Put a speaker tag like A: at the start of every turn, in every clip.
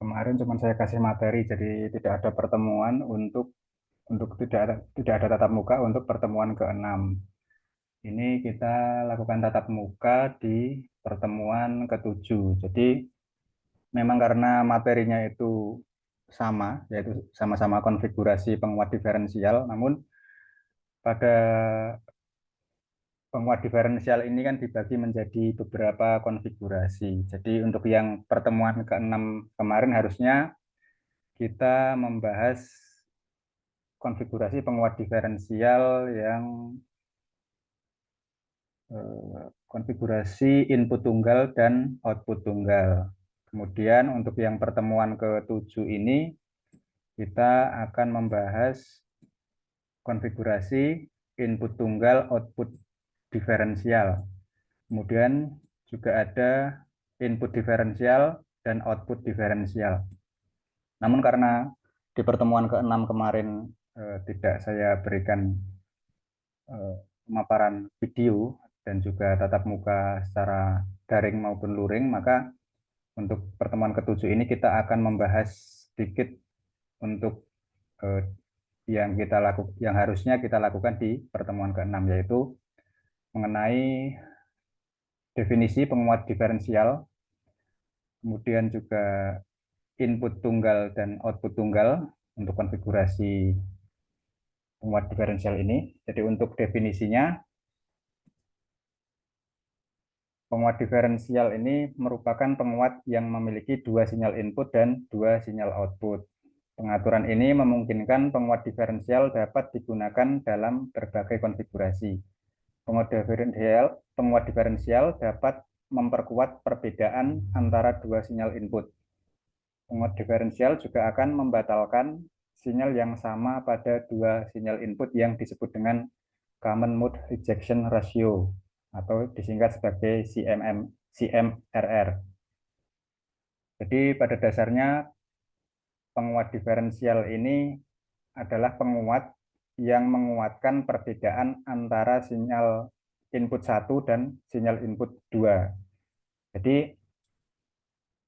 A: Kemarin cuma saya kasih materi, jadi tidak ada pertemuan untuk tidak ada tatap muka untuk pertemuan ke-6. Ini kita lakukan tatap muka di pertemuan ke-7. Jadi memang karena materinya itu sama, yaitu sama-sama konfigurasi penguat diferensial, namun pada penguat diferensial ini kan dibagi menjadi beberapa konfigurasi. Jadi untuk yang pertemuan ke-6 kemarin harusnya kita membahas konfigurasi penguat diferensial yang konfigurasi input tunggal dan output tunggal. Kemudian untuk yang pertemuan ke-7 ini kita akan membahas konfigurasi input tunggal output diferensial. Kemudian juga ada input diferensial dan output diferensial. Namun karena di pertemuan ke-6 kemarin tidak saya berikan pemaparan video dan juga tatap muka secara daring maupun luring, maka untuk pertemuan ke-7 ini kita akan membahas sedikit untuk yang harusnya kita lakukan di pertemuan ke-6, yaitu mengenai definisi penguat diferensial, kemudian juga input tunggal dan output tunggal untuk konfigurasi penguat diferensial ini. Jadi untuk definisinya, penguat diferensial ini merupakan penguat yang memiliki dua sinyal input dan dua sinyal output. Pengaturan ini memungkinkan penguat diferensial dapat digunakan dalam berbagai konfigurasi. Penguat diferensial dapat memperkuat perbedaan antara dua sinyal input. Penguat diferensial juga akan membatalkan sinyal yang sama pada dua sinyal input yang disebut dengan Common Mode Rejection Ratio atau disingkat sebagai CMRR. Jadi pada dasarnya penguat diferensial ini adalah penguat yang menguatkan perbedaan antara sinyal input 1 dan sinyal input 2. Jadi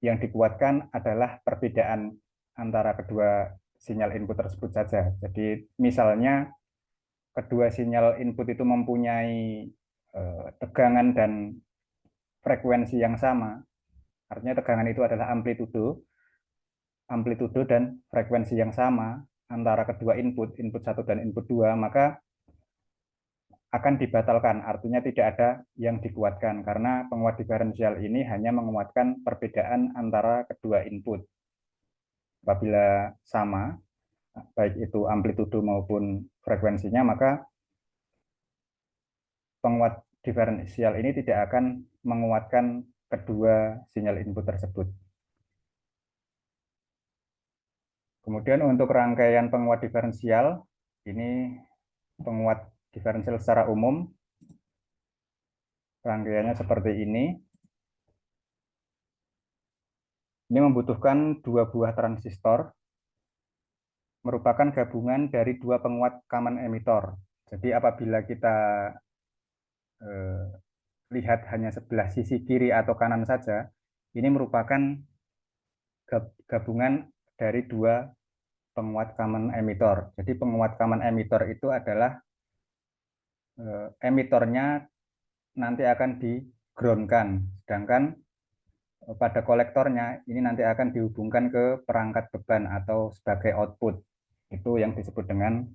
A: yang dikuatkan adalah perbedaan antara kedua sinyal input tersebut saja. Jadi misalnya kedua sinyal input itu mempunyai tegangan dan frekuensi yang sama, artinya tegangan itu adalah amplitudo dan frekuensi yang sama antara kedua input 1 dan input 2, maka akan dibatalkan, artinya tidak ada yang dikuatkan karena penguat diferensial ini hanya menguatkan perbedaan antara kedua input. Apabila sama, baik itu amplitudo maupun frekuensinya, maka penguat diferensial ini tidak akan menguatkan kedua sinyal input tersebut. Kemudian untuk rangkaian penguat diferensial, ini penguat diferensial secara umum, rangkaiannya seperti ini. Ini membutuhkan dua buah transistor, merupakan gabungan dari dua penguat common emitter. Jadi apabila kita lihat hanya sebelah sisi kiri atau kanan saja, ini merupakan gabungan dari dua penguat common emitter. Jadi penguat common emitter itu adalah emitornya nanti akan di-groundkan, sedangkan pada kolektornya ini nanti akan dihubungkan ke perangkat beban atau sebagai output. Itu yang disebut dengan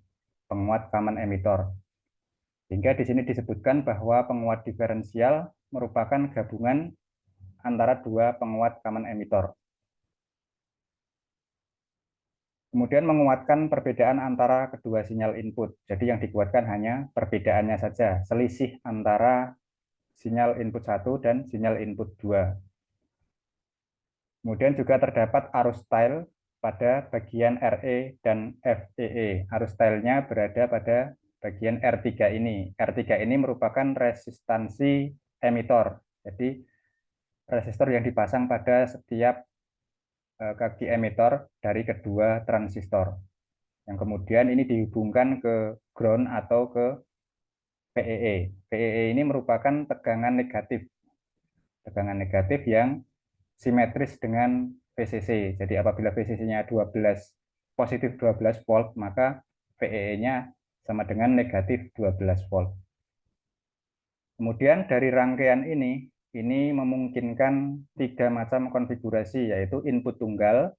A: penguat common emitter. Sehingga di sini disebutkan bahwa penguat diferensial merupakan gabungan antara dua penguat common emitter. Kemudian menguatkan perbedaan antara kedua sinyal input. Jadi yang dikuatkan hanya perbedaannya saja, selisih antara sinyal input 1 dan sinyal input 2. Kemudian juga terdapat arus style pada bagian RE dan FEE. Arus stylenya berada pada bagian R3 ini. R3 ini merupakan resistansi emitor. Jadi resistor yang dipasang pada setiap kaki emitor dari kedua transistor. Yang kemudian ini dihubungkan ke ground atau ke VEE. VEE ini merupakan tegangan negatif. Tegangan negatif yang simetris dengan VCC. Jadi apabila VCC-nya 12 positif 12 volt, maka VEE-nya sama dengan negatif 12 volt. Kemudian dari rangkaian ini memungkinkan 3 macam konfigurasi, yaitu input tunggal,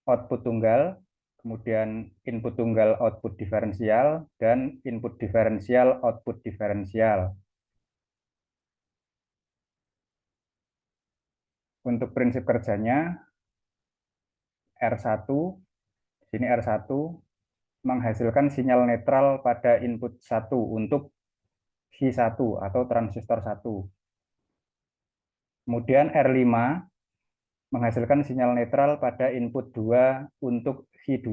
A: output tunggal, kemudian input tunggal output diferensial, dan input diferensial output diferensial. Untuk prinsip kerjanya, R1, sini R1 menghasilkan sinyal netral pada input 1 untuk Hi1 atau transistor 1. Kemudian R5 menghasilkan sinyal netral pada input 2 untuk Hi2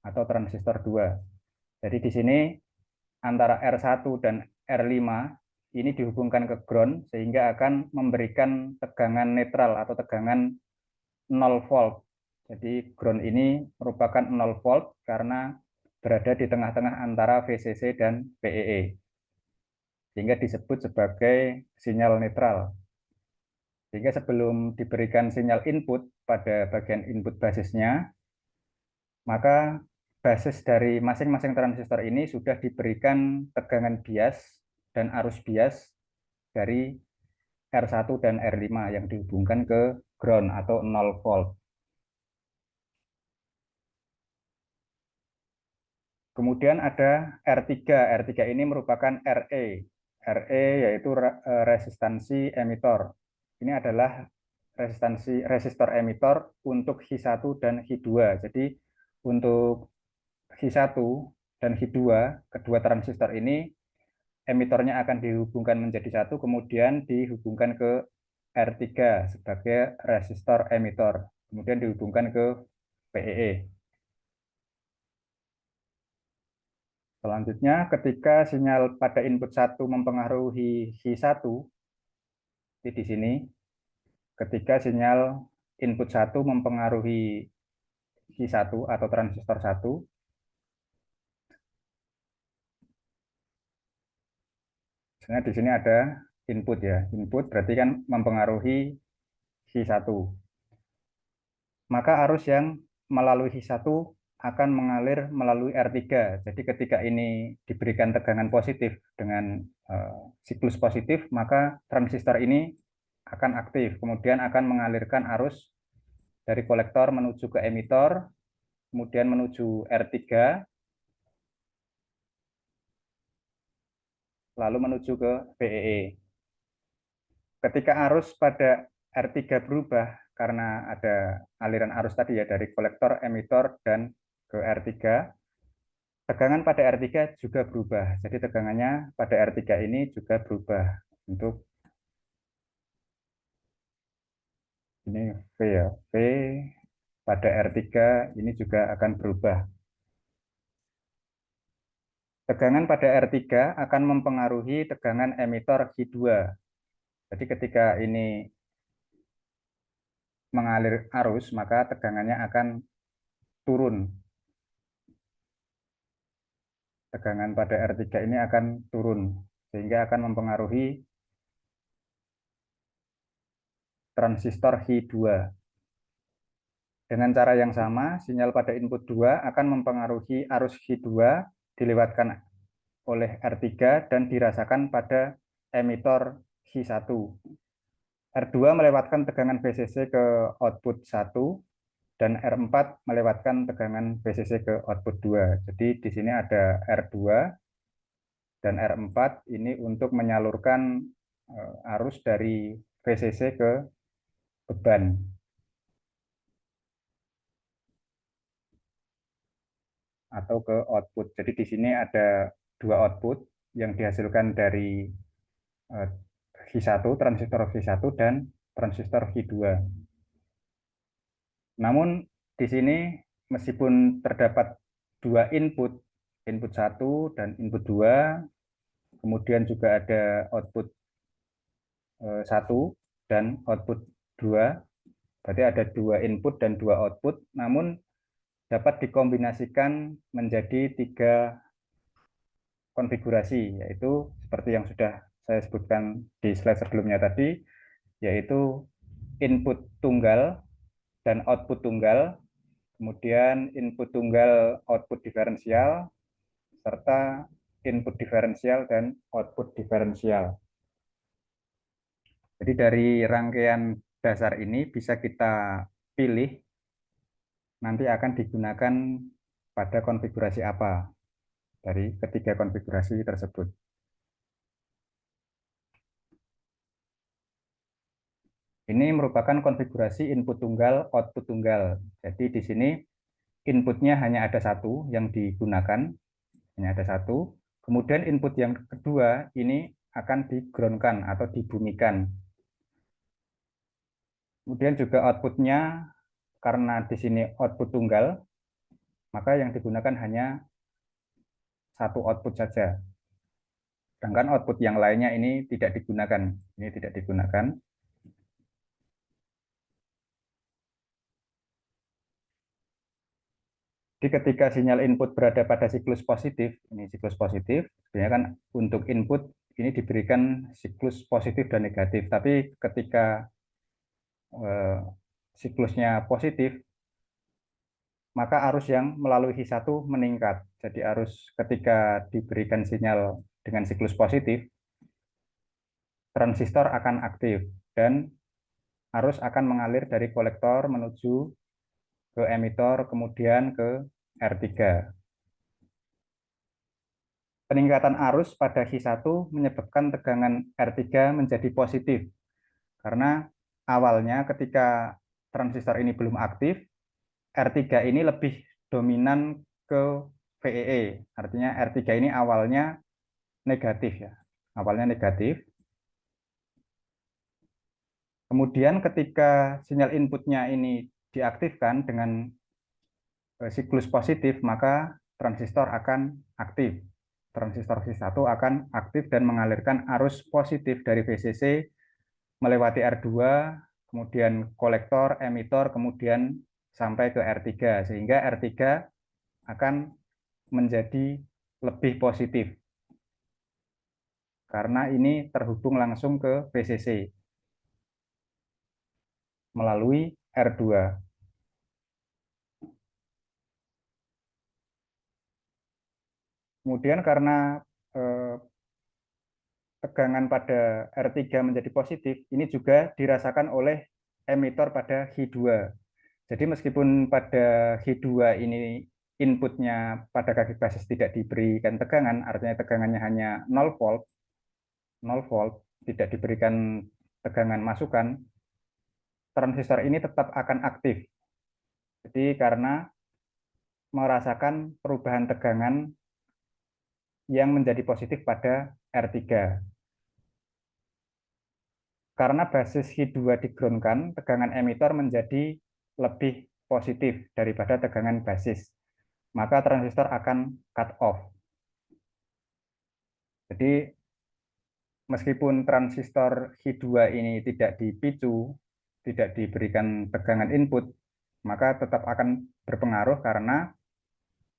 A: atau transistor 2. Jadi di sini antara R1 dan R5 ini dihubungkan ke ground sehingga akan memberikan tegangan netral atau tegangan 0 volt. Jadi ground ini merupakan 0 volt karena berada di tengah-tengah antara VCC dan VEE. Sehingga disebut sebagai sinyal netral. Sehingga sebelum diberikan sinyal input pada bagian input basisnya, maka basis dari masing-masing transistor ini sudah diberikan tegangan bias dan arus bias dari R1 dan R5 yang dihubungkan ke ground atau 0 volt. Kemudian ada R3. R3 ini merupakan RE. RE yaitu resistansi emitor. Ini adalah resistor emitor untuk Hi1 dan Hi2. Jadi untuk Hi1 dan Hi2, kedua transistor ini emitornya akan dihubungkan menjadi satu, kemudian dihubungkan ke R3 sebagai resistor emitor, kemudian dihubungkan ke VEE. Selanjutnya, ketika sinyal pada input 1 mempengaruhi Hi1, di sini, ketika sinyal input 1 mempengaruhi Hi1 atau transistor 1, misalnya di sini ada input ya, input berarti kan mempengaruhi Hi1. Maka arus yang melalui Hi1 akan mengalir melalui R3. Jadi ketika ini diberikan tegangan positif dengan siklus positif, maka transistor ini akan aktif, kemudian akan mengalirkan arus dari kolektor menuju ke emitor, kemudian menuju R3, lalu menuju ke VEE. Ketika arus pada R3 berubah karena ada aliran arus tadi ya dari kolektor, emitor, dan ke R3, tegangan pada R3 juga berubah. Jadi tegangannya pada R3 ini juga berubah. Untuk ini V ya, V pada R3 ini juga akan berubah. Tegangan pada R3 akan mempengaruhi tegangan emitor Hi2. Jadi ketika ini mengalir arus, maka tegangannya akan turun. Tegangan pada R3 ini akan turun, sehingga akan mempengaruhi transistor Hi2. Dengan cara yang sama, sinyal pada input 2 akan mempengaruhi arus Hi2 dilewatkan oleh R3 dan dirasakan pada emitor Hi1. R2 melewatkan tegangan VCC ke output 1 dan R4 melewatkan tegangan VCC ke output 2. Jadi di sini ada R2 dan R4 ini untuk menyalurkan arus dari VCC ke beban. Atau ke output. Jadi di sini ada dua output yang dihasilkan dari Hi1, transistor Hi1 dan transistor Hi2. Namun di sini meskipun terdapat dua input, input 1 dan input 2, kemudian juga ada output 1 dan output 2, berarti ada dua input dan dua output, namun dapat dikombinasikan menjadi 3 konfigurasi, yaitu seperti yang sudah saya sebutkan di slide sebelumnya tadi, yaitu input tunggal, dan output tunggal, kemudian input tunggal output diferensial, serta input diferensial dan output diferensial. Jadi dari rangkaian dasar ini bisa kita pilih nanti akan digunakan pada konfigurasi apa dari ketiga konfigurasi tersebut. Ini merupakan konfigurasi input tunggal, output tunggal. Jadi di sini inputnya hanya ada satu yang digunakan, hanya ada satu. Kemudian input yang kedua ini akan di-ground-kan atau dibumikan. Kemudian juga outputnya, karena di sini output tunggal, maka yang digunakan hanya satu output saja. Sedangkan output yang lainnya ini tidak digunakan. Ini tidak digunakan. Jadi ketika sinyal input berada pada siklus positif, ini siklus positif, sebenarnya kan untuk input ini diberikan siklus positif dan negatif. Tapi ketika siklusnya positif, maka arus yang melalui I1 meningkat. Jadi arus ketika diberikan sinyal dengan siklus positif, transistor akan aktif dan arus akan mengalir dari kolektor menuju ke emitor, kemudian ke R3. Peningkatan arus pada I1 menyebabkan tegangan R3 menjadi positif, karena awalnya ketika transistor ini belum aktif, R3 ini lebih dominan ke VEE, artinya R3 ini awalnya negatif ya, awalnya negatif. Kemudian ketika sinyal inputnya ini diaktifkan dengan siklus positif, maka transistor akan aktif. Transistor C1 akan aktif dan mengalirkan arus positif dari VCC melewati R2, kemudian kolektor, emitor, kemudian sampai ke R3, sehingga R3 akan menjadi lebih positif karena ini terhubung langsung ke VCC melalui R2. Kemudian karena tegangan pada R3 menjadi positif, ini juga dirasakan oleh emitor pada Hi2. Jadi meskipun pada Hi2 ini inputnya pada kaki basis tidak diberikan tegangan, artinya tegangannya hanya 0 volt, 0 volt, tidak diberikan tegangan masukan, transistor ini tetap akan aktif. Jadi karena merasakan perubahan tegangan yang menjadi positif pada R3. Karena basis Hi2 di-ground-kan, tegangan emitor menjadi lebih positif daripada tegangan basis. Maka transistor akan cut off. Jadi meskipun transistor Hi2 ini tidak dipicu, tidak diberikan tegangan input, maka tetap akan berpengaruh karena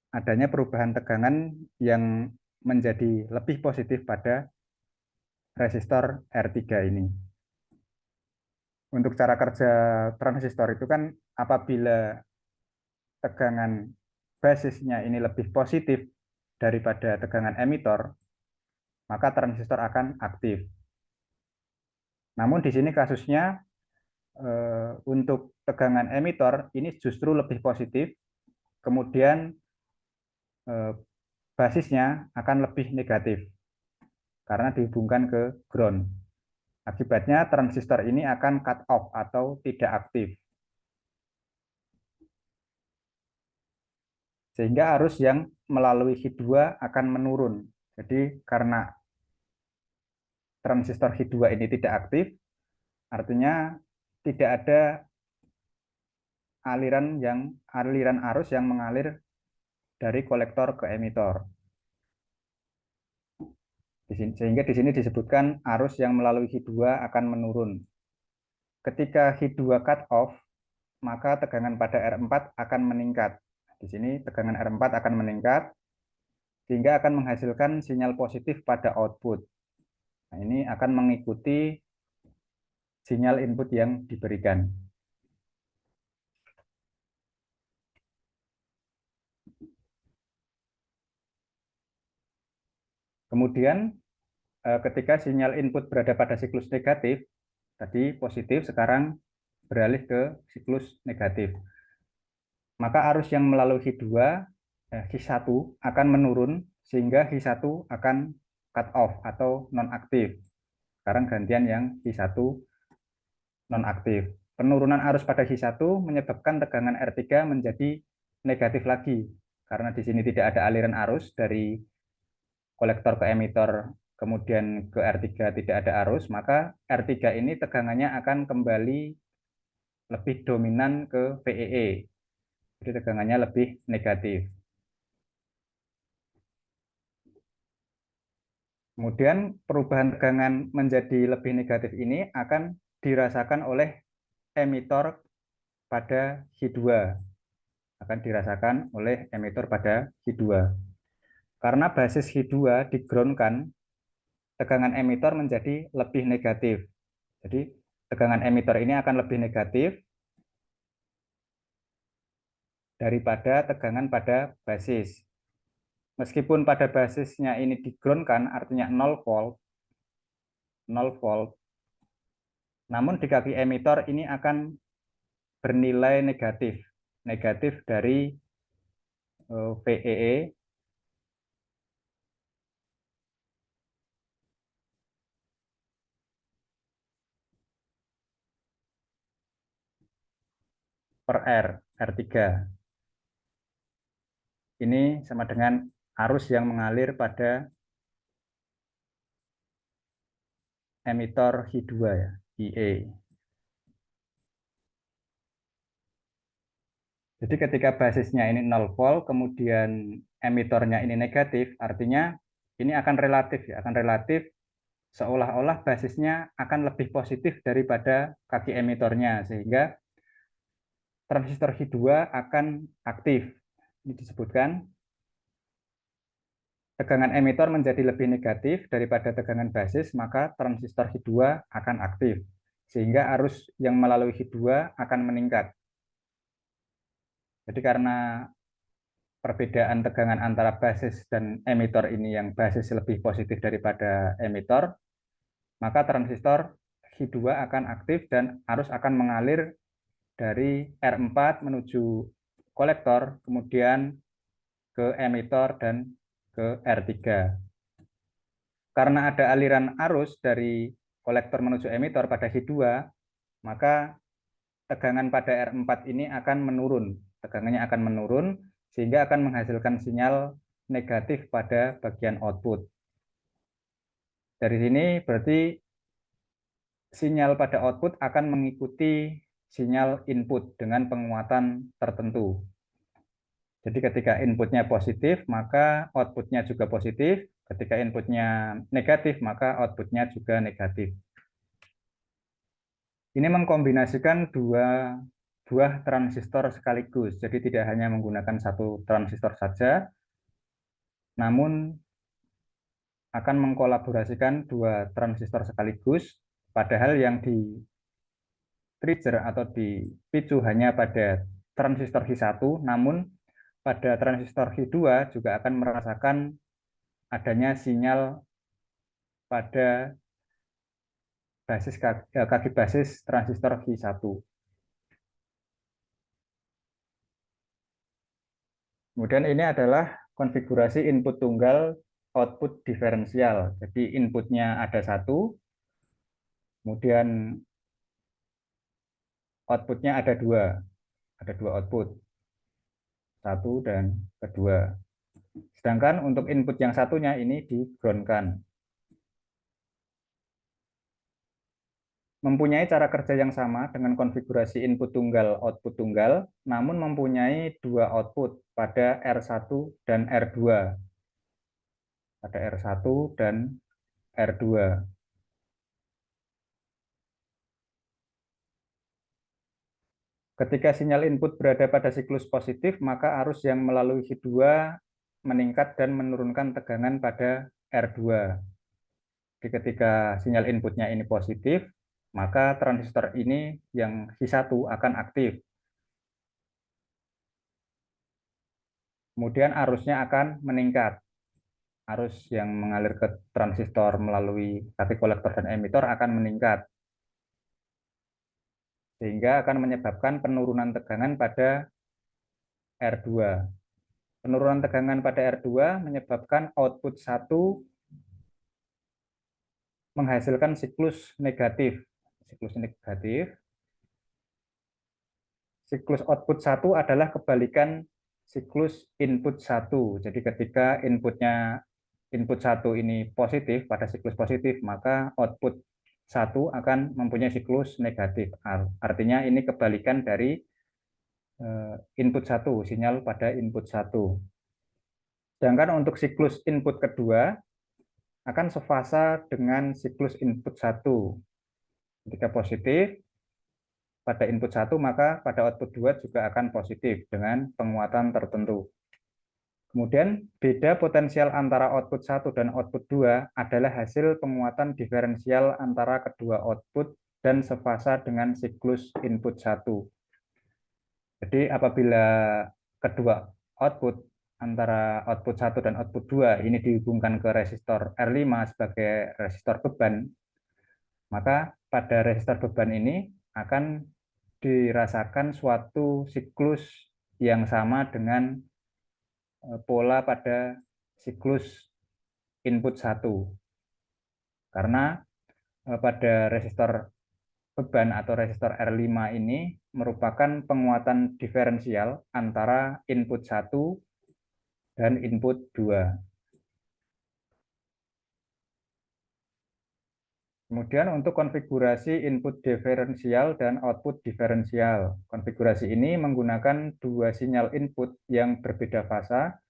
A: adanya perubahan tegangan yang menjadi lebih positif pada resistor R3 ini. Untuk cara kerja transistor itu kan apabila tegangan basisnya ini lebih positif daripada tegangan emitor, maka transistor akan aktif. Namun di sini kasusnya untuk tegangan emitor ini justru lebih positif, kemudian basisnya akan lebih negatif karena dihubungkan ke ground. Akibatnya transistor ini akan cut off atau tidak aktif. Sehingga arus yang melalui Hi2 akan menurun. Jadi karena transistor Hi2 ini tidak aktif, artinya tidak ada aliran arus yang mengalir dari kolektor ke emitor. Sehingga di sini disebutkan arus yang melalui Hi2 akan menurun. Ketika Hi2 cut off, maka tegangan pada R4 akan meningkat. Di sini tegangan R4 akan meningkat, sehingga akan menghasilkan sinyal positif pada output. Nah, ini akan mengikuti sinyal input yang diberikan. Kemudian ketika sinyal input berada pada siklus negatif, tadi positif, sekarang beralih ke siklus negatif. Maka arus yang melalui Hi1 akan menurun sehingga Hi1 akan cut off atau nonaktif. Sekarang gantian yang Hi1 nonaktif. Penurunan arus pada Hi1 menyebabkan tegangan R3 menjadi negatif lagi. Karena di sini tidak ada aliran arus dari kolektor ke emitor, kemudian ke R3 tidak ada arus, maka R3 ini tegangannya akan kembali lebih dominan ke VEE. Jadi tegangannya lebih negatif. Kemudian perubahan tegangan menjadi lebih negatif ini akan dirasakan oleh emitor pada Hi2. Akan dirasakan oleh emitor pada Hi2. Karena basis Hi2 di-ground-kan, tegangan emitor menjadi lebih negatif. Jadi tegangan emitor ini akan lebih negatif daripada tegangan pada basis. Meskipun pada basisnya ini di-ground-kan, artinya 0 volt, namun di kaki emitor ini akan bernilai negatif dari VEE per R3. Ini sama dengan arus yang mengalir pada emitor Hi2 ya, IE. Jadi ketika basisnya ini 0 volt, kemudian emitornya ini negatif, artinya ini akan relatif ya, akan relatif seolah-olah basisnya akan lebih positif daripada kaki emitornya, sehingga transistor Hi2 akan aktif. Ini disebutkan tegangan emitor menjadi lebih negatif daripada tegangan basis, maka transistor Hi2 akan aktif, sehingga arus yang melalui Hi2 akan meningkat. Jadi karena perbedaan tegangan antara basis dan emitor ini yang basis lebih positif daripada emitor, maka transistor Hi2 akan aktif dan arus akan mengalir dari R4 menuju kolektor, kemudian ke emitor dan ke R3. Karena ada aliran arus dari kolektor menuju emitor pada Hi2, maka tegangan pada R4 ini akan menurun. Tegangannya akan menurun sehingga akan menghasilkan sinyal negatif pada bagian output. Dari sini berarti sinyal pada output akan mengikuti sinyal input dengan penguatan tertentu. Jadi ketika inputnya positif, maka outputnya juga positif. Ketika inputnya negatif, maka outputnya juga negatif. Ini mengkombinasikan dua buah transistor sekaligus. Jadi tidak hanya menggunakan satu transistor saja, namun akan mengkolaborasikan dua transistor sekaligus, padahal yang di trigger atau dipicu hanya pada transistor Hi1, namun pada transistor Hi2 juga akan merasakan adanya sinyal pada kaki basis transistor Hi1. Kemudian ini adalah konfigurasi input tunggal output diferensial. Jadi inputnya ada satu, kemudian outputnya ada dua output, satu dan kedua. Sedangkan untuk input yang satunya ini di-ground-kan. Mempunyai cara kerja yang sama dengan konfigurasi input tunggal, output tunggal, namun mempunyai dua output pada R1 dan R2. Pada R1 dan R2. Ketika sinyal input berada pada siklus positif, maka arus yang melalui Hi2 meningkat dan menurunkan tegangan pada R2. Jadi ketika sinyal inputnya ini positif, maka transistor ini yang Hi1 akan aktif. Kemudian arusnya akan meningkat. arus yang mengalir ke transistor melalui kaki kolektor dan emitor akan meningkat, sehingga akan menyebabkan penurunan tegangan pada R2. Penurunan tegangan pada R2 menyebabkan output 1 menghasilkan siklus negatif. Siklus negatif. Siklus output 1 adalah kebalikan siklus input 1. Jadi ketika input 1 ini positif pada siklus positif, maka output 1 akan mempunyai siklus negatif. Artinya ini kebalikan dari input 1, sinyal pada input 1. Sedangkan untuk siklus input kedua akan sefasa dengan siklus input 1. Ketika positif pada input 1, maka pada output 2 juga akan positif dengan penguatan tertentu. Kemudian beda potensial antara output 1 dan output 2 adalah hasil penguatan diferensial antara kedua output dan sefasa dengan siklus input 1. Jadi apabila kedua output antara output 1 dan output 2 ini dihubungkan ke resistor R5 sebagai resistor beban, maka pada resistor beban ini akan dirasakan suatu siklus yang sama dengan pola pada siklus input 1. Karena pada resistor beban atau resistor R5 ini merupakan penguatan diferensial antara input 1 dan input 2. Kemudian untuk konfigurasi input diferensial dan output diferensial. Konfigurasi ini menggunakan dua sinyal input yang berbeda fasa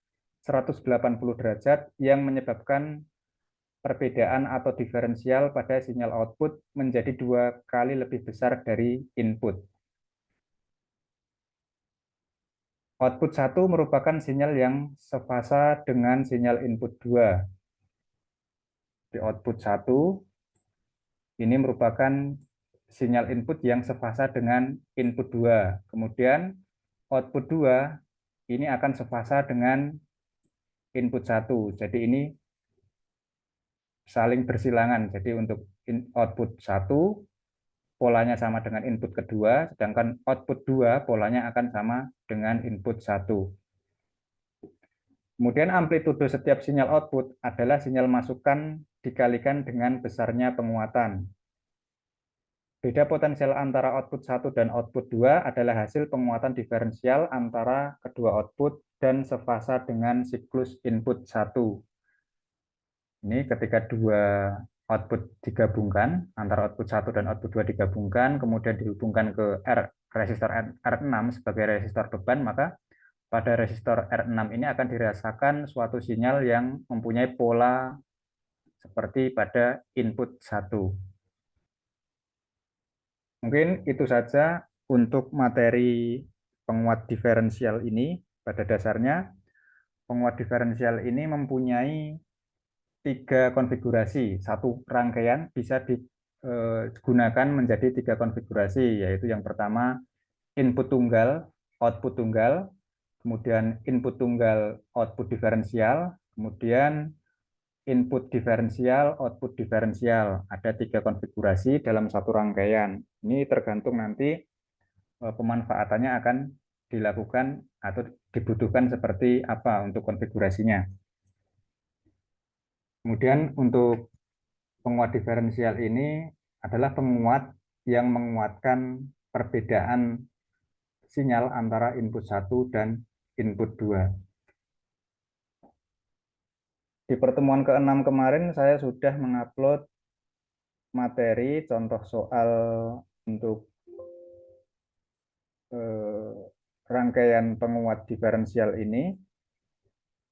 A: 180 derajat yang menyebabkan perbedaan atau diferensial pada sinyal output menjadi 2 kali lebih besar dari input. Output 1 merupakan sinyal yang sefasa dengan sinyal input 2. Di output 1 ini merupakan sinyal input yang sefasa dengan input 2. Kemudian output 2 ini akan sefasa dengan input 1. Jadi ini saling bersilangan. Jadi untuk output 1 polanya sama dengan input kedua, sedangkan output 2 polanya akan sama dengan input 1. Kemudian amplitude setiap sinyal output adalah sinyal masukan dikalikan dengan besarnya penguatan. Beda potensial antara output 1 dan output 2 adalah hasil penguatan diferensial antara kedua output dan sefasa dengan siklus input 1. Ini ketika dua output digabungkan, antara output 1 dan output 2 digabungkan, kemudian dihubungkan ke resistor R6 sebagai resistor beban, maka pada resistor R6 ini akan dirasakan suatu sinyal yang mempunyai pola seperti pada input 1. Mungkin itu saja untuk materi penguat diferensial ini. Pada dasarnya, penguat diferensial ini mempunyai 3 konfigurasi. Satu rangkaian bisa digunakan menjadi 3 konfigurasi, yaitu yang pertama input tunggal, output tunggal, kemudian input tunggal, output diferensial, kemudian input diferensial, output diferensial. Ada 3 konfigurasi dalam satu rangkaian. Ini tergantung nanti pemanfaatannya akan dilakukan atau dibutuhkan seperti apa untuk konfigurasinya. Kemudian untuk penguat diferensial ini adalah penguat yang menguatkan perbedaan sinyal antara input 1 dan input 2. Di pertemuan ke-6 kemarin saya sudah mengupload materi contoh soal untuk rangkaian penguat diferensial ini.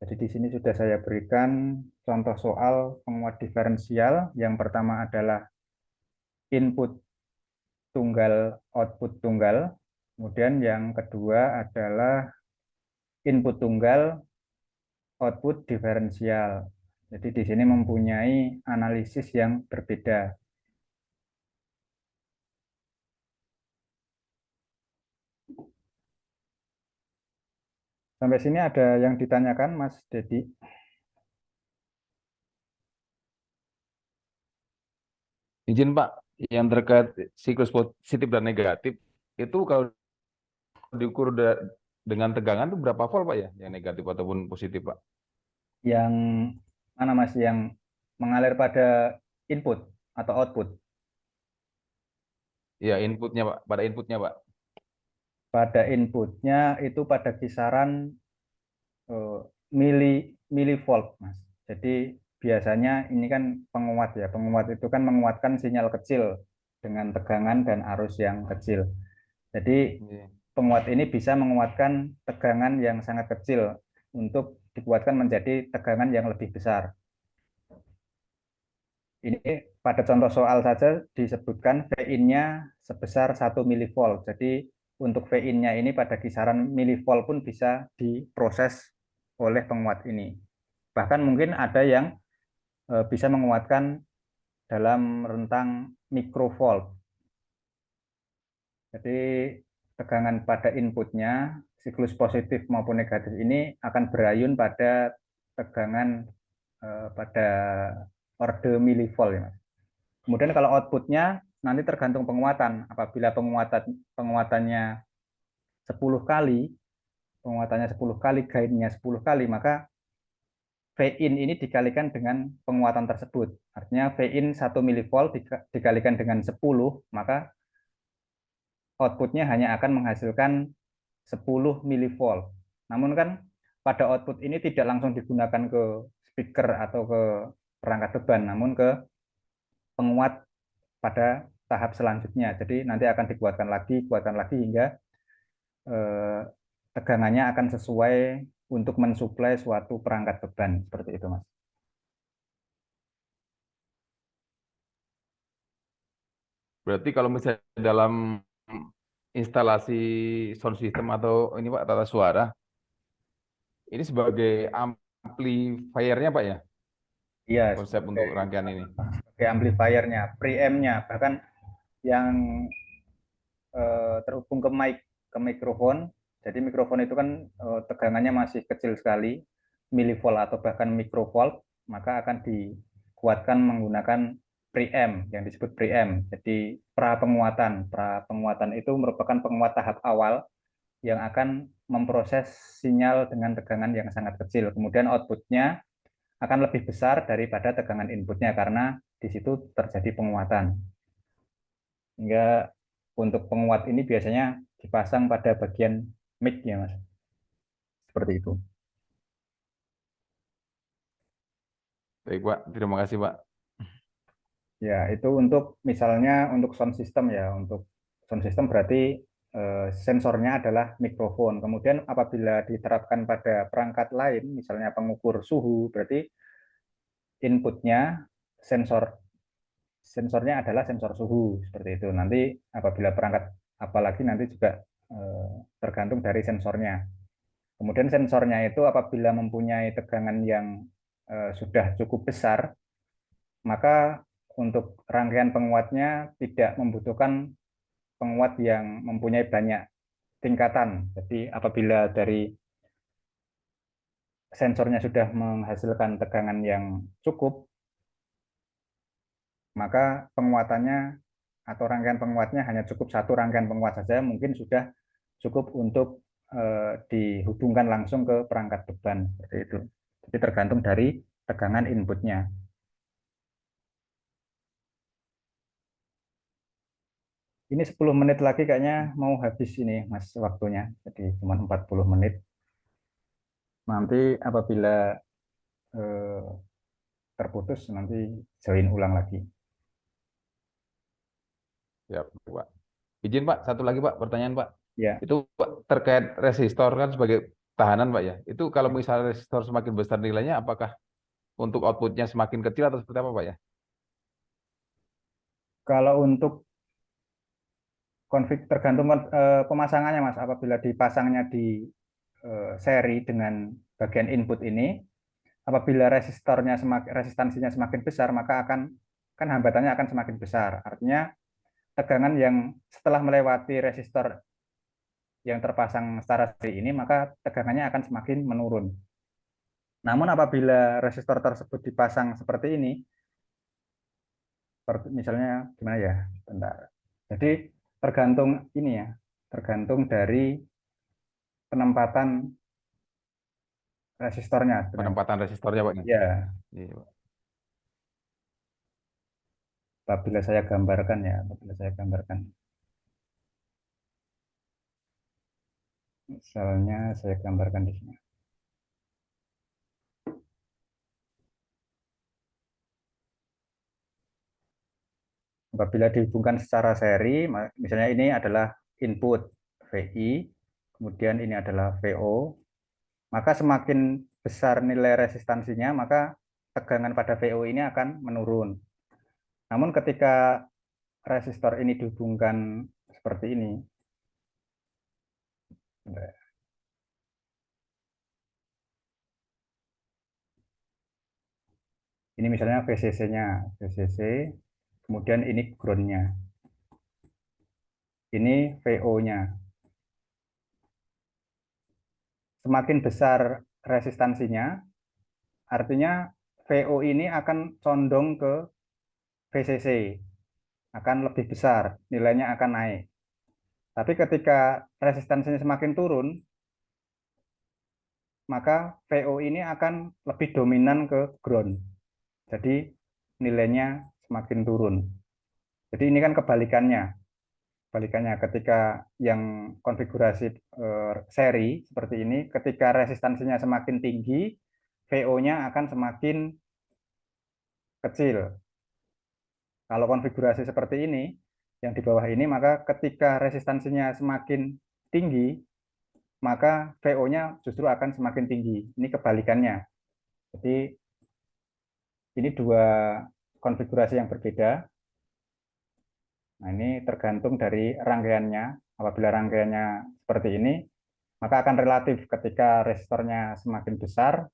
A: Jadi di sini sudah saya berikan contoh soal penguat diferensial. Yang pertama adalah input tunggal, output tunggal. Kemudian yang kedua adalah input tunggal, output diferensial. Jadi di sini mempunyai analisis yang berbeda. Sampai sini ada yang ditanyakan, Mas Dedi?
B: Izin Pak, yang terkait siklus positif dan negatif, itu kalau diukur dengan tegangan itu berapa volt Pak ya, yang negatif ataupun positif Pak?
A: Yang mana Mas, yang mengalir pada input atau output?
B: Ya inputnya Pak, pada inputnya Pak.
A: Pada inputnya itu pada kisaran eh, milivolt, Mas. Jadi biasanya ini kan penguat ya. Penguat itu kan menguatkan sinyal kecil dengan tegangan dan arus yang kecil. Jadi
B: Iya.
A: penguat ini bisa menguatkan tegangan yang sangat kecil untuk dikuatkan menjadi tegangan yang lebih besar. Ini pada contoh soal saja disebutkan VIN-nya sebesar 1 milivolt. Jadi untuk VIN-nya ini pada kisaran milivolt pun bisa diproses oleh penguat ini. Bahkan mungkin ada yang bisa menguatkan dalam rentang mikrovolt. Jadi tegangan pada inputnya, siklus positif maupun negatif ini akan berayun pada tegangan pada orde milivolt ya, Mas. Kemudian kalau outputnya nanti tergantung penguatan. Apabila penguatannya 10 kali, penguatannya 10 kali, gainnya 10 kali, maka V-in ini dikalikan dengan penguatan tersebut. Artinya V-in 1 milivolt dikalikan dengan 10, maka outputnya hanya akan menghasilkan 10 milivolt. Namun kan pada output ini tidak langsung digunakan ke speaker atau ke perangkat beban, namun ke penguat pada tahap selanjutnya. Jadi nanti akan kuatkan lagi hingga eh, tegangannya akan sesuai untuk mensuplai suatu perangkat beban seperti itu, Mas.
B: Berarti kalau misalnya dalam instalasi sound system atau ini Pak tata suara, ini sebagai amplifiernya Pak ya,
A: Iya,
B: konsep untuk rangkaian ini.
A: sebagai amplifiernya, preamp-nya, bahkan yang terhubung ke mic, ke mikrofon. Jadi mikrofon itu kan tegangannya masih kecil sekali, milivolt atau bahkan mikrovolt, maka akan dikuatkan menggunakan preamp yang disebut preamp. Jadi pra penguatan itu merupakan penguat tahap awal yang akan memproses sinyal dengan tegangan yang sangat kecil. Kemudian outputnya akan lebih besar daripada tegangan inputnya karena di situ terjadi penguatan. Hingga untuk penguat ini biasanya dipasang pada bagian mic ya Mas. Seperti itu.
B: Baik Pak, terima kasih Pak.
A: Ya, itu untuk misalnya untuk sound system ya. Untuk sound system berarti sensornya adalah mikrofon. Kemudian apabila diterapkan pada perangkat lain, misalnya pengukur suhu, berarti inputnya sensor sensornya adalah sensor suhu seperti itu. Nanti apabila perangkat apalagi nanti juga tergantung dari sensornya. Kemudian sensornya itu apabila mempunyai tegangan yang sudah cukup besar, maka untuk rangkaian penguatnya tidak membutuhkan penguat yang mempunyai banyak tingkatan. Jadi apabila dari sensornya sudah menghasilkan tegangan yang cukup, maka penguatannya atau rangkaian penguatnya hanya cukup satu rangkaian penguat saja, mungkin sudah cukup untuk dihubungkan langsung ke perangkat beban seperti itu. Jadi tergantung dari tegangan inputnya. Ini 10 menit lagi kayaknya mau habis ini Mas waktunya. Jadi cuma 40 menit. Nanti apabila eh, terputus nanti join ulang lagi.
B: Ya, Pak. Izin Pak, satu lagi Pak, pertanyaan Pak.
A: Ya,
B: Itu Pak, terkait resistor kan sebagai tahanan Pak ya. Itu kalau misalnya resistor semakin besar nilainya, apakah untuk outputnya semakin kecil atau seperti apa Pak ya?
A: kalau untuk konfig tergantung pemasangannya Mas. Apabila dipasangnya di seri dengan bagian input ini, apabila resistansinya semakin besar, maka kan hambatannya akan semakin besar. Artinya tegangan yang setelah melewati resistor yang terpasang secara seri ini, maka tegangannya akan semakin menurun. Namun apabila resistor tersebut dipasang seperti ini, Misalnya gimana ya? Bentar. Jadi tergantung ini ya, tergantung dari penempatan resistornya sebenarnya.
B: Penempatan resistornya Pak.
A: Ya,
B: Iya, Pak.
A: apabila saya gambarkan ya, apabila saya gambarkan. Misalnya saya gambarkan di sini. Apabila dihubungkan secara seri, misalnya ini adalah input VI, kemudian ini adalah VO, maka semakin besar nilai resistansinya, maka tegangan pada VO ini akan menurun. Namun ketika resistor ini dihubungkan seperti ini, ini misalnya VCC-nya, VCC, kemudian ini ground-nya, ini VO-nya. Semakin besar resistansinya, artinya VO ini akan condong ke VCC, akan lebih besar, nilainya akan naik. Tapi ketika resistansinya semakin turun, maka VO ini akan lebih dominan ke ground. Jadi nilainya semakin turun. Jadi ini kan kebalikannya. Kebalikannya ketika yang konfigurasi seri seperti ini, ketika resistansinya semakin tinggi, VO-nya akan semakin kecil. Kalau konfigurasi seperti ini, yang di bawah ini, maka ketika resistansinya semakin tinggi, maka VO-nya justru akan semakin tinggi. Ini kebalikannya. Jadi ini dua konfigurasi yang berbeda. Nah, ini tergantung dari rangkaiannya. Apabila rangkaiannya seperti ini, maka akan relatif ketika resistornya semakin besar,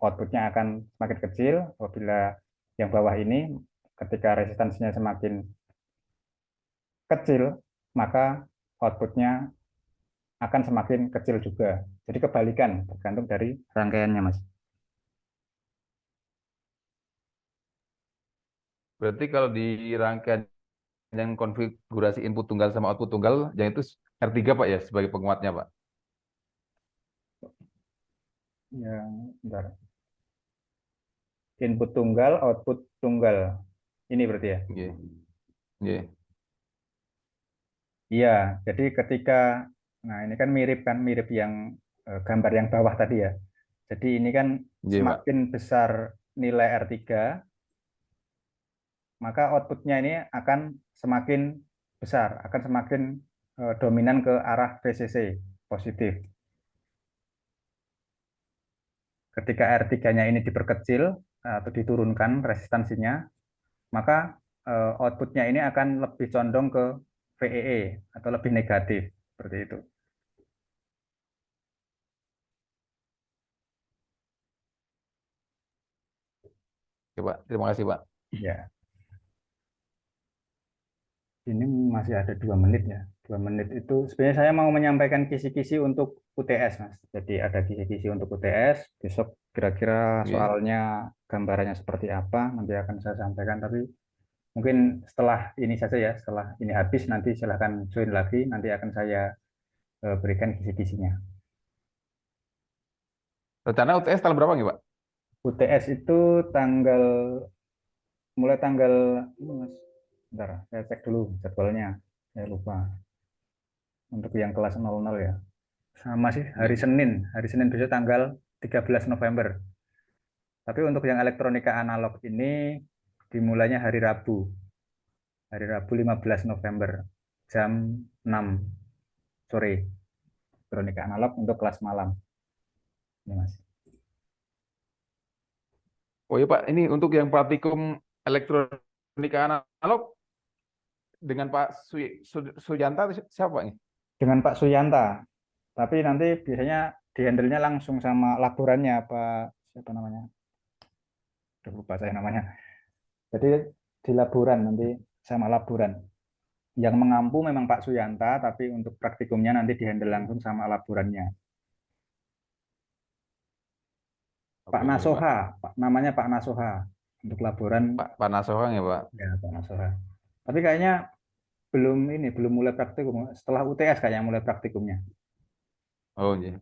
A: outputnya akan semakin kecil. Apabila yang bawah ini, ketika resistansinya semakin kecil, maka outputnya akan semakin kecil juga. Jadi kebalikan, tergantung dari rangkaiannya, Mas.
B: Berarti kalau di rangkaian yang konfigurasi input tunggal sama output tunggal, yang itu R3 Pak ya sebagai penguatnya Pak.
A: Yang bentar. Input tunggal, output tunggal. Ini berarti ya?
B: Iya. Iya.
A: Iya, jadi ketika, nah ini kan mirip yang gambar yang bawah tadi ya. Jadi ini kan
B: Iya Pak.
A: semakin besar nilai R3, maka outputnya ini akan semakin besar, akan semakin dominan ke arah VCC, positif. Ketika R3-nya ini diperkecil atau diturunkan resistansinya, maka outputnya ini akan lebih condong ke VEE atau lebih negatif, seperti itu.
B: Oke, Pak. Terima kasih Pak.
A: Ya. Ini masih ada 2 menit ya. 2 menit itu sebenarnya saya mau menyampaikan kisi-kisi untuk UTS, Mas. Jadi ada kisi-kisi untuk UTS. Besok kira-kira
B: Iya.
A: soalnya gambarannya seperti apa nanti akan saya sampaikan. Tapi mungkin setelah ini saja ya. Setelah ini habis nanti silahkan join lagi. Nanti akan saya berikan kisi-kisinya.
B: Rencana UTS tanggal berapa nih Pak?
A: UTS itu mulai tanggal ini, Mas. Bentar, saya cek dulu jadwalnya. Saya lupa. Untuk yang kelas 00 ya. Sama sih, hari
B: Iya.
A: Senin. Hari Senin besok tanggal 13 November. Tapi untuk yang elektronika analog ini dimulainya hari Rabu. Hari Rabu 15 November. Jam 6 sore. Elektronika analog untuk kelas malam. Ini Mas.
B: Oh iya Pak, ini untuk yang praktikum elektronika analog dengan Pak Suyanta siapa Pak ini?
A: Dengan Pak Suyanta. Tapi nanti biasanya dihandle-nya langsung sama laborannya Pak siapa namanya? Udah lupa saya namanya. Jadi di laboran nanti sama laboran. Yang mengampu memang Pak Suyanta, tapi untuk praktikumnya nanti dihandle langsung sama laborannya. Pak
B: Oke, Pak.
A: Nasoha, namanya Pak Nasoha. Untuk laboran
B: Pak Nasohang ya Pak.
A: ya Pak Nasoha. Tapi kayaknya belum mulai praktikum. Setelah UTS kayaknya mulai praktikumnya.
B: Oh iya.